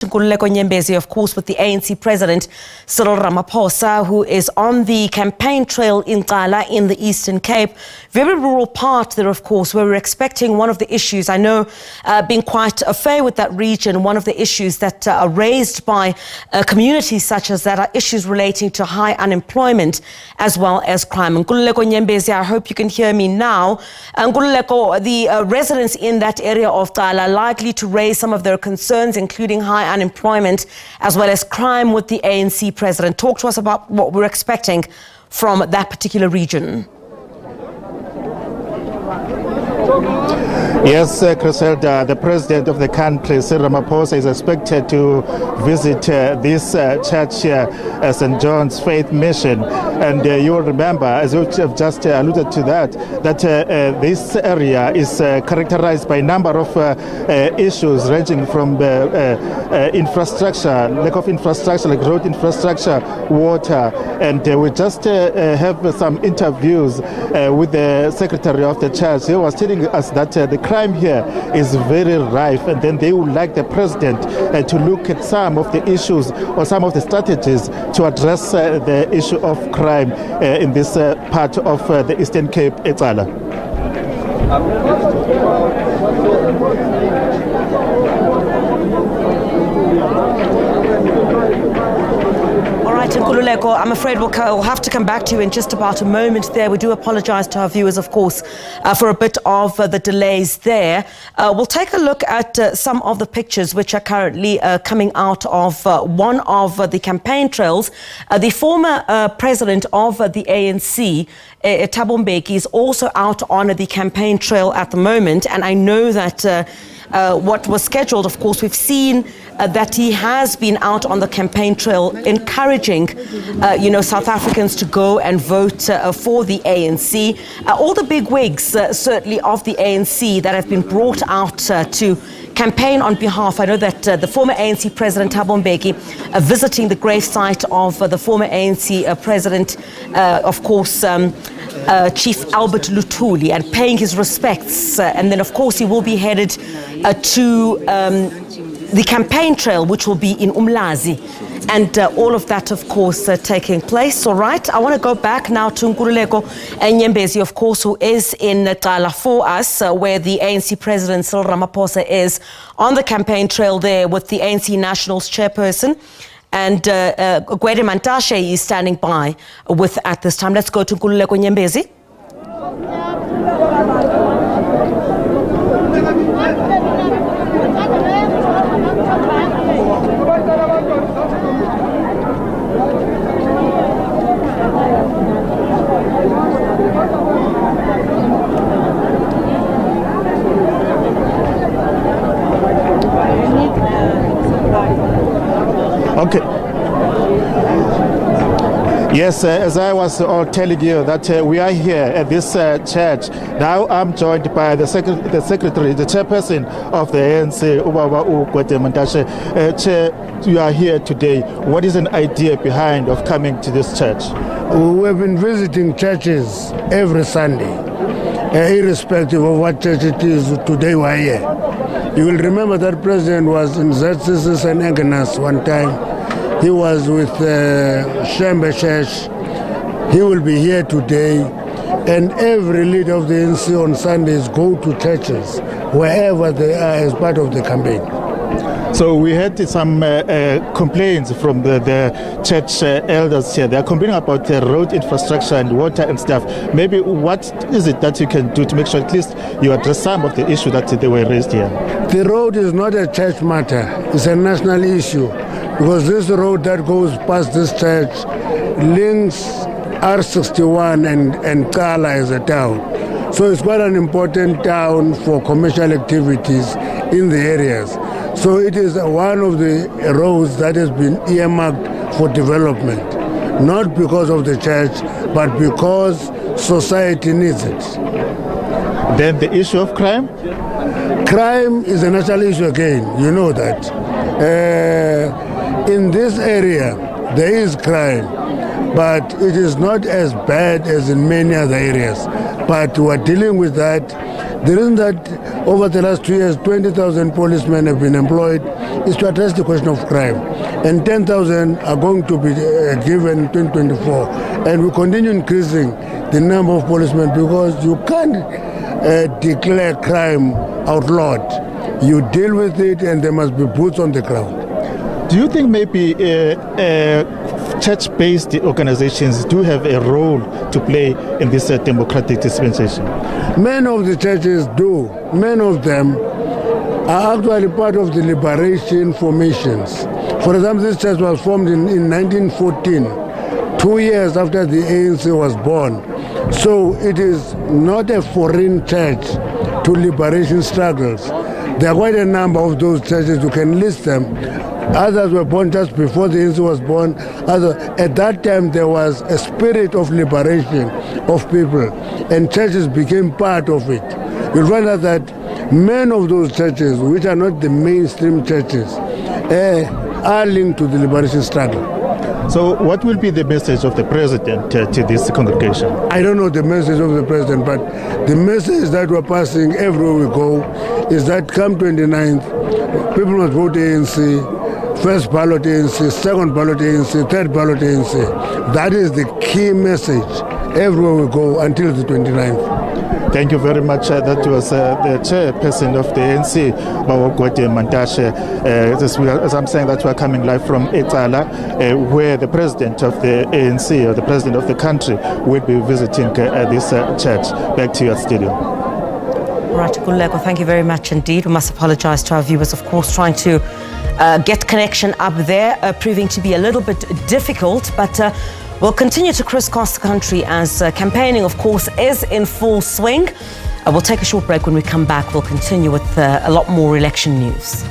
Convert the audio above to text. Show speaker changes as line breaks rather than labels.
Nkululeko Nyembezi, of course, with the ANC President Cyril Ramaphosa, who is on the campaign trail in Cala in the Eastern Cape. Very rural part there, of course, where we're expecting one of the issues. I know, being quite affair with that region, one of the issues that are raised by communities such as that are issues relating to high unemployment as well as crime. Nkululeko Nyembezi, I hope you can hear me now. Nkululeko, the residents in that area of Cala are likely to raise some of their concerns, including high unemployment as well as crime with the ANC president. Talk to us about what we're expecting from that particular region.
Yes, Griselda, the president of the country, Cyril Ramaphosa, is expected to visit this church here, St. John's Faith Mission. And you will remember, as you have just alluded to that this area is characterized by a number of issues ranging from infrastructure, lack of infrastructure, like road infrastructure, water. And we just have some interviews with the secretary of the church. He was telling us that the crime here is very rife, and then they would like the president to look at some of the issues or some of the strategies to address the issue of crime in this part of the Eastern Cape, Cala.
Nkululeko, I'm afraid we'll have to come back to you in just about a moment there. We do apologize to our viewers, of course, for a bit of the delays there. We'll take a look at some of the pictures which are currently coming out of one of the campaign trails. The former president of the ANC, Thabo Mbeki, is also out on the campaign trail at the moment. And I know that what was scheduled, of course, we've seen that he has been out on the campaign trail encouraging, South Africans to go and vote for the ANC. All the big wigs, certainly, of the ANC that have been brought out to campaign on behalf. I know that the former ANC President Thabo Mbeki visiting the gravesite of the former ANC President, of course, Chief Albert Luthuli, and paying his respects. And then, of course, he will be headed to the campaign trail, which will be in Umlazi. And all of that, of course, taking place. All right, I want to go back now to Nkululeko Nyembezi, of course, who is in Cala for us, where the ANC President Cyril Ramaphosa is on the campaign trail there with the ANC Nationals Chairperson. And Gwede Mantashe is standing by with at this time. Let's go to Nkululeko Nyembezi.
Okay. Yes, as I was telling you that we are here at this church. Now I'm joined by the secretary, the chairperson of the ANC, Gwede Mantashe. Chair, you are here today. What is an idea behind of coming to this church?
We have been visiting churches every Sunday, irrespective of what church it is. Today we are here. You will remember that president was in ZCC and Agnes one time. He was with Shembe Church. He will be here today. And every leader of the ANC on Sundays go to churches, wherever they are, as part of the campaign.
So we had some complaints from the church elders here. They are complaining about the road infrastructure and water and stuff. Maybe what is it that you can do to make sure at least you address some of the issues that they were raised here?
The road is not a church matter. It's a national issue. Because this road that goes past this church links R61 and Cala as a town. So it's quite an important town for commercial activities in the areas. So it is one of the roads that has been earmarked for development, not because of the church, but because society needs it.
Then the issue of crime?
Crime is a national issue again, you know that. In this area, there is crime, but it is not as bad as in many other areas. But we are dealing with that. The reason that over the last 2 years, 20,000 policemen have been employed, is to address the question of crime. And 10,000 are going to be given in 2024. And we continue increasing the number of policemen because you can't declare crime outlawed. You deal with it and there must be boots on the ground.
Do you think maybe church-based organizations do have a role to play in this democratic dispensation?
Many of the churches do. Many of them are actually part of the liberation formations. For example, this church was formed in 1914, 2 years after the ANC was born. So it is not a foreign church to liberation struggles. There are quite a number of those churches, you can list them. Others were born just before the ANC was born. At that time, there was a spirit of liberation of people, and churches became part of it. You'll find out that many of those churches, which are not the mainstream churches, are linked to the liberation struggle.
So what will be the message of the president to this congregation? I
don't know the message of the president, but the message that we're passing everywhere we go is that come 29th, people must vote ANC, first ballot ANC, second ballot ANC, third ballot ANC. That is the key message everywhere we go until the 29th.
Thank you very much. That was the chairperson of the ANC, Gwede, Mantashe. As I'm saying, that we're coming live from Cala, where the president of the ANC, or the president of the country, will be visiting this church. Back to your studio.
Right, Nkululeko, thank you very much indeed. We must apologize to our viewers, of course, trying to get connection up there, proving to be a little bit difficult, but we'll continue to crisscross the country as campaigning, of course, is in full swing. We'll take a short break. When we come back, we'll continue with a lot more election news.